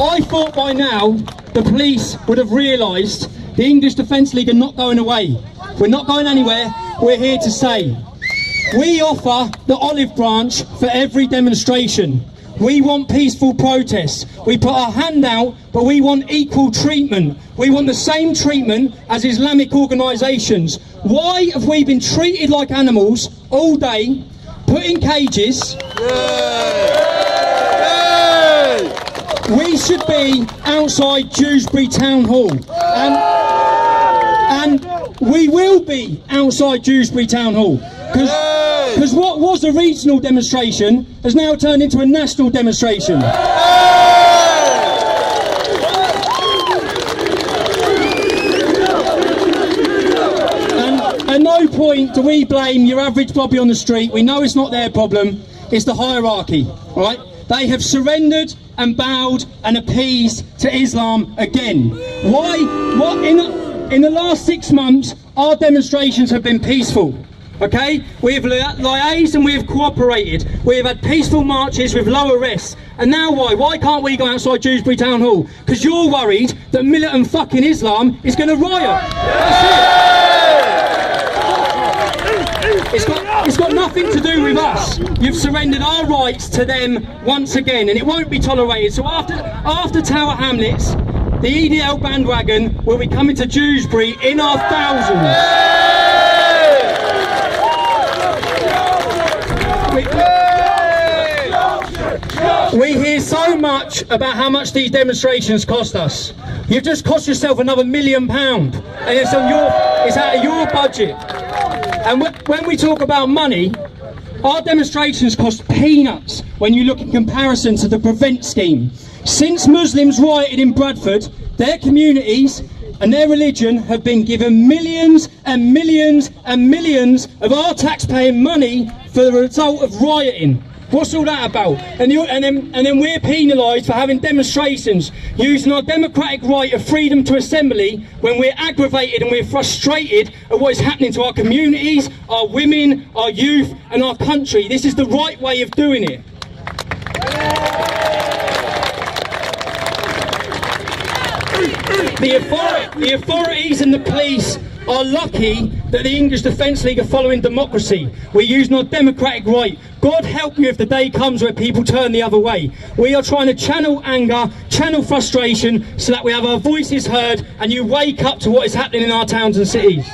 I thought by now the police would have realised the English Defence League are not going away. We're not going anywhere, we're here to stay. We offer the olive branch for every demonstration. We want peaceful protests. We put our hand out, but we want equal treatment. We want the same treatment as Islamic organisations. Why have we been treated like animals all day, put in cages? We should be outside Dewsbury Town Hall. And we will be outside Dewsbury Town Hall. Because what was a regional demonstration has now turned into a national demonstration. And at no point do we blame your average bobby on the street. We know it's not their problem, it's the hierarchy, right? They have surrendered and bowed and appeased to Islam again. Why? What in the last 6 months, our demonstrations have been peaceful. Okay, we have liaised and we have cooperated. We have had peaceful marches with low arrests. And now why? Why can't we go outside Dewsbury Town Hall? Because you're worried that militant fucking Islam is going to riot. That's it. It's got nothing to do with us. You've surrendered our rights to them once again, and it won't be tolerated. So after Tower Hamlets, the EDL bandwagon will be coming to Dewsbury in our thousands. We hear so much about how much these demonstrations cost us. You've just cost yourself another £1 million, and it's out of your budget. And when we talk about money, our demonstrations cost peanuts when you look in comparison to the Prevent scheme. Since Muslims rioted in Bradford, their communities and their religion have been given millions and millions and millions of our taxpaying money for the result of rioting. What's all that about? And then we're penalised for having demonstrations, using our democratic right of freedom to assembly when we're aggravated and we're frustrated at what is happening to our communities, our women, our youth and our country. This is the right way of doing it. The authorities and the police are lucky that the English Defence League are following democracy. We're using our democratic right. God help you if the day comes where people turn the other way. We are trying to channel anger, channel frustration, so that we have our voices heard and you wake up to what is happening in our towns and cities.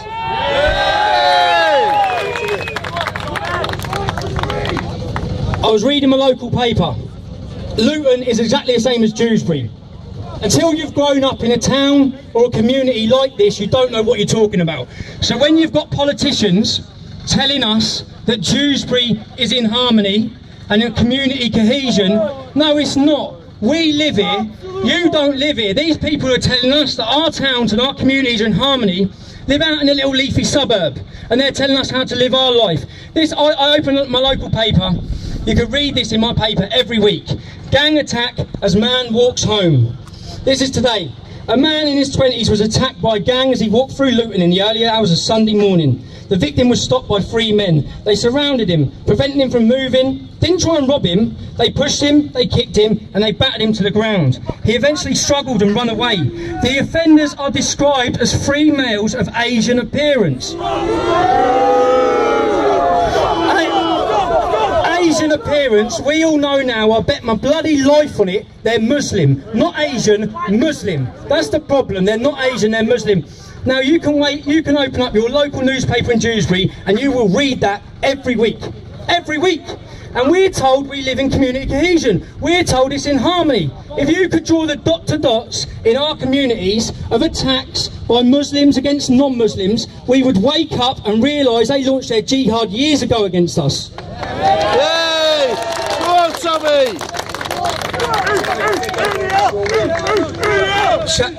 I was reading my local paper. Luton is exactly the same as Dewsbury. Until you've grown up in a town or a community like this, you don't know what you're talking about. So when you've got politicians telling us that Dewsbury is in harmony and in community cohesion, no, it's not. We live here, you don't live here. These people are telling us that our towns and our communities are in harmony, live out in a little leafy suburb, and they're telling us how to live our life. I open up my local paper, you can read this in my paper every week. Gang attack as man walks home. This is today. A man in his 20s was attacked by a gang as he walked through Luton in the early hours of Sunday morning. The victim was stopped by 3 men. They surrounded him, preventing him from moving, didn't try and rob him. They pushed him, they kicked him, and they battered him to the ground. He eventually struggled and ran away. The offenders are described as 3 males of Asian appearance. Asian appearance, we all know now, I bet my bloody life on it, they're Muslim. Not Asian, Muslim. That's the problem, they're not Asian, they're Muslim. Now you can open up your local newspaper in Dewsbury and you will read that every week. Every week. And we're told we live in community cohesion. We're told it's in harmony. If you could draw the dot to dots in our communities of attacks by Muslims against non-Muslims, we would wake up and realise they launched their jihad years ago against us. Hey! Go on, Tommy!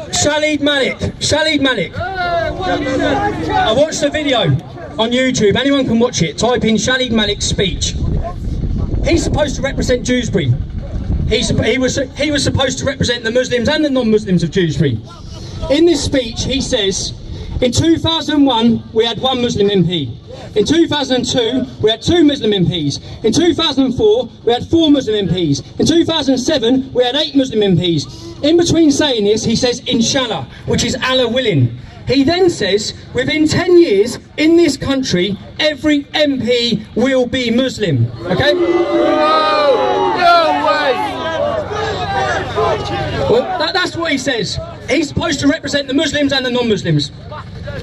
Shalid Malik. I watched the video on YouTube. Anyone can watch it. Type in Shalid Malik's speech. He's supposed to represent Dewsbury. He was supposed to represent the Muslims and the non-Muslims of Dewsbury. In this speech, he says, In 2001, we had 1 Muslim MP. In 2002, we had 2 Muslim MPs. In 2004, we had 4 Muslim MPs. In 2007, we had 8 Muslim MPs. In between saying this, he says, Inshallah, which is Allah willing. He then says, within 10 years, in this country, every MP will be Muslim. Okay? No way! Well, that's what he says. He's supposed to represent the Muslims and the non-Muslims.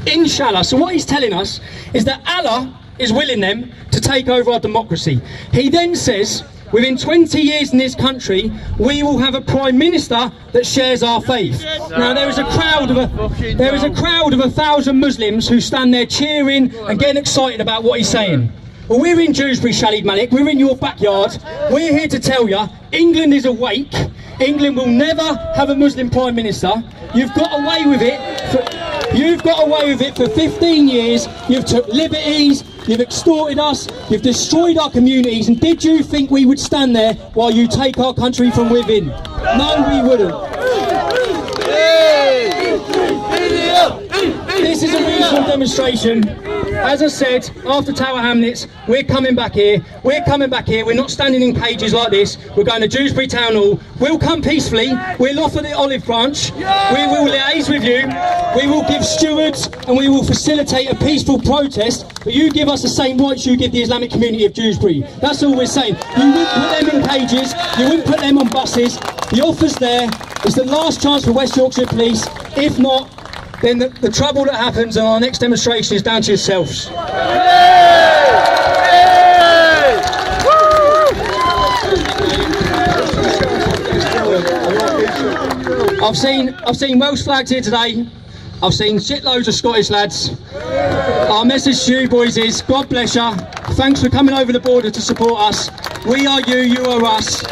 Inshallah. So what he's telling us is that Allah is willing them to take over our democracy. He then says, within 20 years in this country, we will have a Prime Minister that shares our faith. Now there is a crowd of 1,000 Muslims who stand there cheering and getting excited about what he's saying. Well, we're in Dewsbury, Shalid Malik, we're in your backyard. We're here to tell you, England is awake. England will never have a Muslim Prime Minister. You've got away with it for 15 years. You've took liberties, you've extorted us, you've destroyed our communities, and did you think we would stand there while you take our country from within? No, we wouldn't. This is a reasonable demonstration. As I said, after Tower Hamlets, we're coming back here. We're coming back here. We're not standing in cages like this. We're going to Dewsbury Town Hall. We'll come peacefully. We'll offer the olive branch. We will liaise with you. We will give stewards and we will facilitate a peaceful protest. But you give us the same rights you give the Islamic community of Dewsbury. That's all we're saying. You wouldn't put them in cages. You wouldn't put them on buses. The offer's there. It's the last chance for West Yorkshire Police. If not, then the trouble that happens on our next demonstration is down to yourselves. I've seen Welsh flags here today. I've seen shitloads of Scottish lads. Our message to you boys is, God bless you. Thanks for coming over the border to support us. We are you, you are us.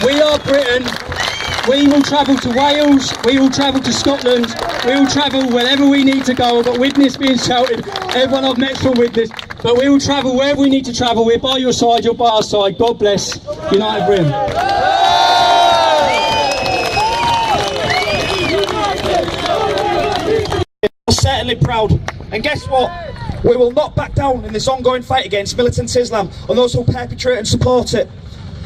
We are Britain. We will travel to Wales, we will travel to Scotland, we will travel wherever we need to go. I've got witness being shouted, everyone I've met from witness, but we will travel wherever we need to travel. We're by your side, you're by our side. God bless United Britain. We're certainly proud, and guess what? We will not back down in this ongoing fight against militant Islam and those who perpetrate and support it.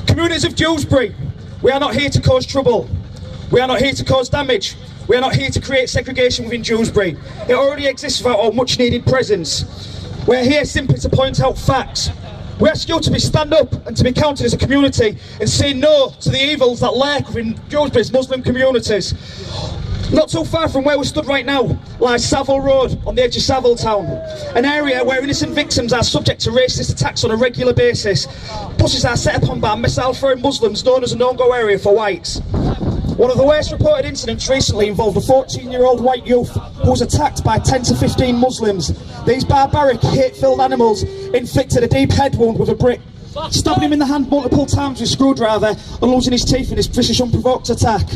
Communities of Dewsbury, we are not here to cause trouble. We are not here to cause damage. We are not here to create segregation within Dewsbury. It already exists without our much needed presence. We're here simply to point out facts. We ask you to stand up and to be counted as a community and say no to the evils that lurk within Dewsbury's Muslim communities. Not too far from where we stood right now lies Savile Road on the edge of Savile Town, an area where innocent victims are subject to racist attacks on a regular basis. Buses are set upon by missile-throwing Muslims known as a no-go area for whites. One of the worst reported incidents recently involved a 14-year-old white youth who was attacked by 10 to 15 Muslims. These barbaric, hate-filled animals inflicted a deep head wound with a brick, stabbing him in the hand multiple times with a screwdriver and losing his teeth in his vicious unprovoked attack.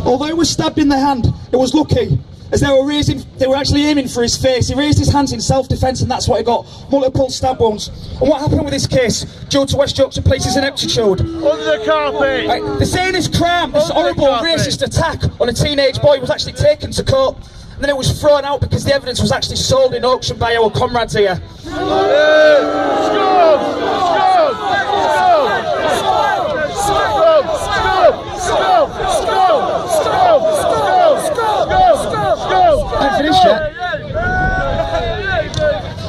Although he was stabbed in the hand, it was lucky, as they were actually aiming for his face. He raised his hands in self-defence and that's what he got, multiple stab wounds. And what happened with this case, due to West Yorkshire Police's ineptitude? Under the carpet! Right, they're saying this crime, this horrible racist attack on a teenage boy was actually taken to court, and then it was thrown out because the evidence was actually sold in auction by our comrades here.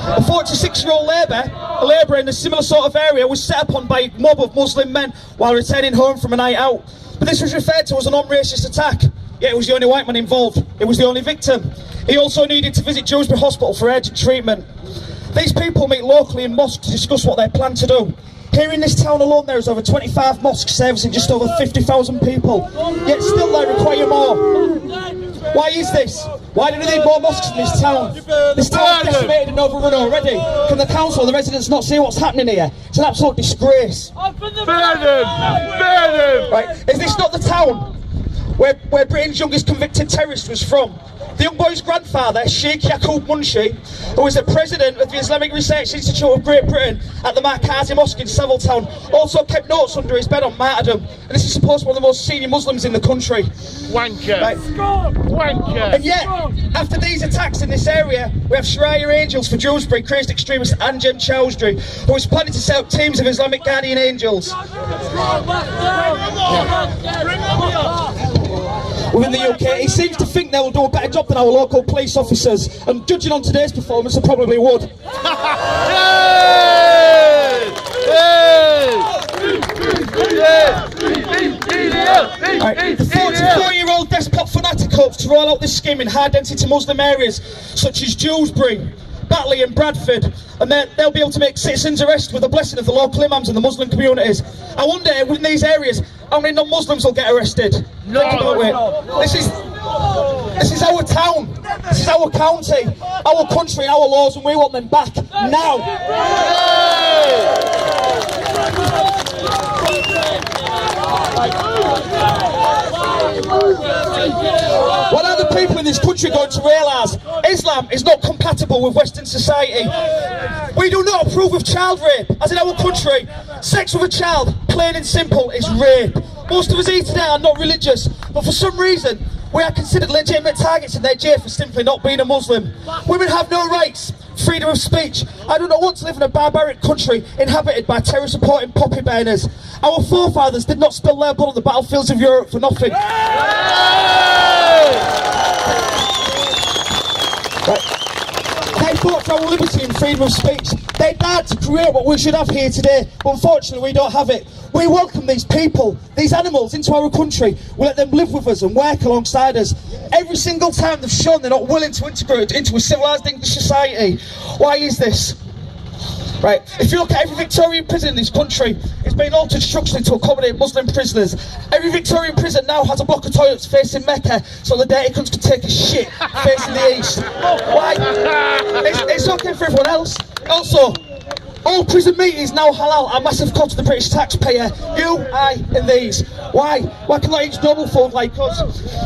A 46-year-old labourer in a similar sort of area was set upon by a mob of Muslim men while returning home from a night out. But this was referred to as a non-racist attack, yet it was the only white man involved. It was the only victim. He also needed to visit Dewsbury Hospital for urgent treatment. These people meet locally in mosques to discuss what they plan to do. Here in this town alone there is over 25 mosques servicing just over 50,000 people, yet still they require more. Why is this? Why do they need more mosques in this town? This town is decimated and overrun already. Can the council or the residents not see what's happening here? It's an absolute disgrace. Right, is this not the town where Britain's youngest convicted terrorist was from? The young boy's grandfather, Sheikh Yaqub Munshi, who was the president of the Islamic Research Institute of Great Britain at the Markazi Mosque in Saviltown, also kept notes under his bed on martyrdom. And this is supposed to be one of the most senior Muslims in the country. Wanker. Right. Wanker. And yet, after these attacks in this area, we have Sharia Angels for Dewsbury, crazed extremist Anjem Chowdhury, who is planning to set up teams of Islamic Guardian Angels within the UK. He seems to think they will do a better job than our local police officers, and judging on today's performance, they probably would. Right. The 44-year-old despot fanatic hopes to roll out this scheme in high-density Muslim areas such as Dewsbury, Batley and Bradford, and they'll be able to make citizens arrest with the blessing of the local imams and the Muslim communities. I wonder, within these areas, how many non-Muslims will get arrested? Think about it. This is our town, this is our county, our country, our laws, and we want them back now. What are the people in this country going to realise? Islam is not compatible with Western society. We do not approve of child rape, as in our country. Sex with a child, plain and simple, is rape. Most of us here today are not religious, but for some reason, we are considered legitimate targets in their jail for simply not being a Muslim. Women have no rights, freedom of speech. I do not want to live in a barbaric country inhabited by terror-supporting poppy burners. Our forefathers did not spill their blood on the battlefields of Europe for nothing. Right. They fought for our liberty and freedom of speech. They died to create what we should have here today, but unfortunately we don't have it. We welcome these people, these animals, into our country. We let them live with us and work alongside us. Every single time they've shown they're not willing to integrate into a civilised English society. Why is this? Right, if you look at every Victorian prison in this country, it's been altered structurally to accommodate Muslim prisoners. Every Victorian prison now has a block of toilets facing Mecca, so the dirty cunts can take a shit facing the east. Why? It's okay for everyone else. Also, all prison meat is now halal, a massive cost to the British taxpayer. You, I, and these. Why? Why can they eat normal food like us?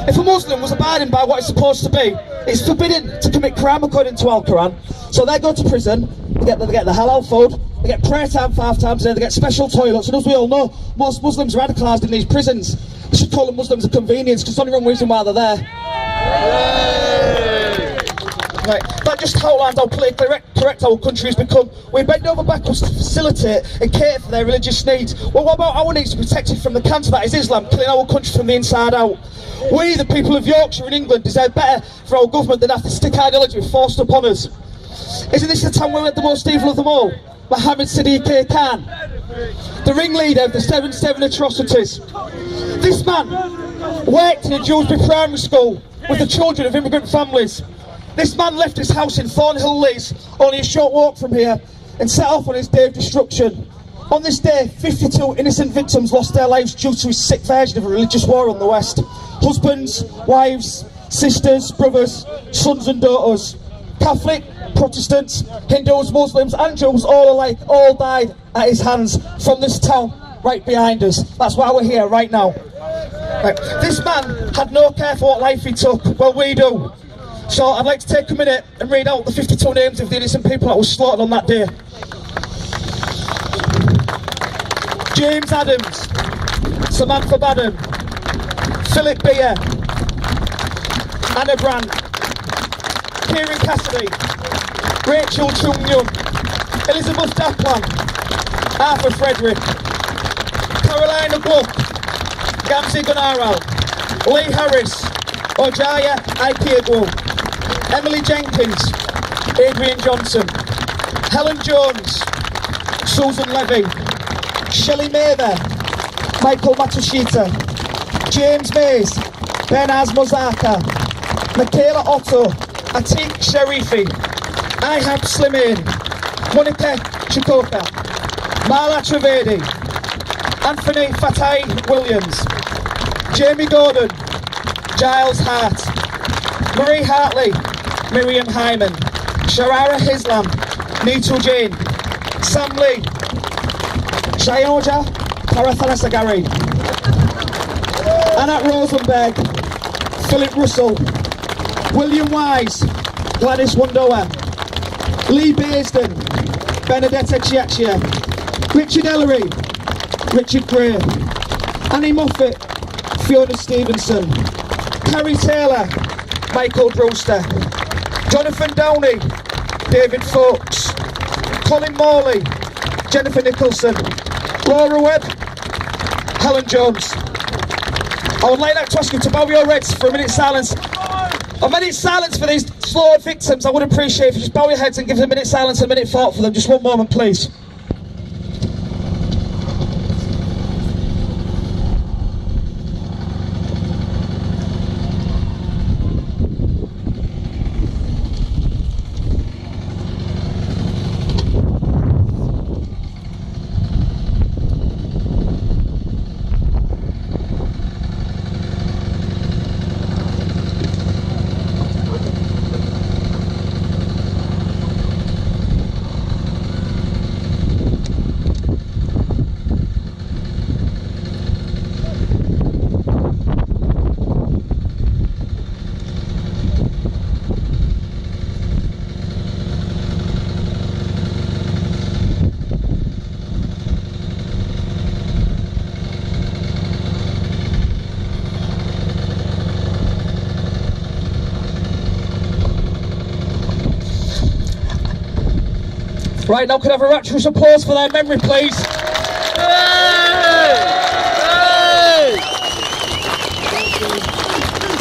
If a Muslim was abiding by what it's supposed to be, it's forbidden to commit crime according to Al-Quran. So they go to prison, they get the halal food, they get prayer time 5 times a day, they get special toilets, and as we all know, most Muslims are radicalised in these prisons. We should call them Muslims of convenience, because it's the only wrong reason why they're there. Right. That just outlines how politically correct our country has become. We bend over backwards to facilitate and cater for their religious needs. Well, what about our needs to be protected from the cancer that is Islam, killing our country from the inside out? We, the people of Yorkshire and England, deserve better for our government than have to stick ideology forced upon us. Isn't this the time we met the most evil of them all? Mohammed Sadiq Khan, the ringleader of the 7/7 atrocities. This man worked in a Dewsbury primary school with the children of immigrant families. This man left his house in Thornhill Leys, only a short walk from here, and set off on his day of destruction. On this day, 52 innocent victims lost their lives due to his sick version of a religious war on the West. Husbands, wives, sisters, brothers, sons and daughters. Catholic, Protestants, Hindus, Muslims and Jews all alike, all died at his hands from this town right behind us. That's why we're here right now. Right. This man had no care for what life he took. Well, we do. So I'd like to take a minute and read out the 52 names of the innocent people that were slaughtered on that day. James Adams, Samantha Badham, Philip Beer, Anna Brandt, Kieran Cassidy, Rachel Chung-Young, Elizabeth Daplan, Arthur Frederick, Carolina Gluck, Gamsi Gunaral, Lee Harris, Ojaya Aikiagwo, Emily Jenkins, Adrian Johnson, Helen Jones, Susan Levy, Shelley Mather, Michael Matsushita, James Mays, Benaz Mozaka, Michaela Otto, Atik Sharifi, Ihab Slimane, Monica Chikoka, Marla Trivedi, Anthony Fatai Williams, Jamie Gordon, Giles Hart, Marie Hartley, Miriam Hyman, Sharara Hislam, Neetu Jain, Sam Lee, Shayoja Parathana Sagari, Anat Rosenberg, Philip Russell, William Wise, Gladys Wandoa, Lee Bearsden, Benedetta Chiachia, Richard Ellery, Richard Gray, Annie Moffat, Fiona Stevenson, Carrie Taylor, Michael Brewster, Jonathan Downey, David Fox, Colin Morley, Jennifer Nicholson, Laura Webb, Helen Jones. I would like to ask you to bow your heads for a minute's silence. A minute's silence for these slaughtered victims. I would appreciate if you just bow your heads and give them a minute's silence and a minute thought for them. Just one moment, please. Right, now could I have a rapturous applause for their memory, please?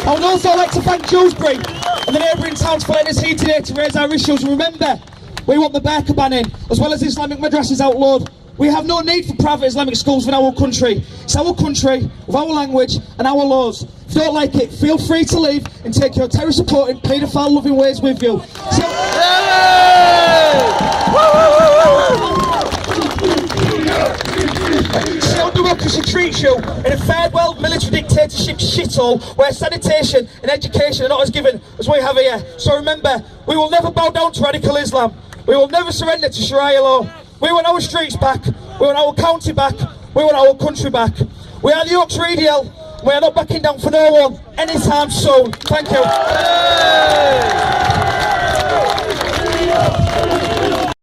I would also like to thank Dewsbury and the neighbouring towns for letting us here today to raise our issues. Remember, we want the burqa banning, as well as Islamic madrasas outlawed. We have no need for private Islamic schools in our country. It's our country, with our language and our laws. If you don't like it, feel free to leave and take your terror-supporting, paedophile-loving ways with you. See how democracy treats you in a third world military dictatorship shithole where sanitation and education are not as given as we have here. So remember, we will never bow down to radical Islam. We will never surrender to Sharia law. We want our streets back. We want our county back. We want our country back. We are the Yorkshire Ideal. We are not backing down for no one anytime soon. Thank you.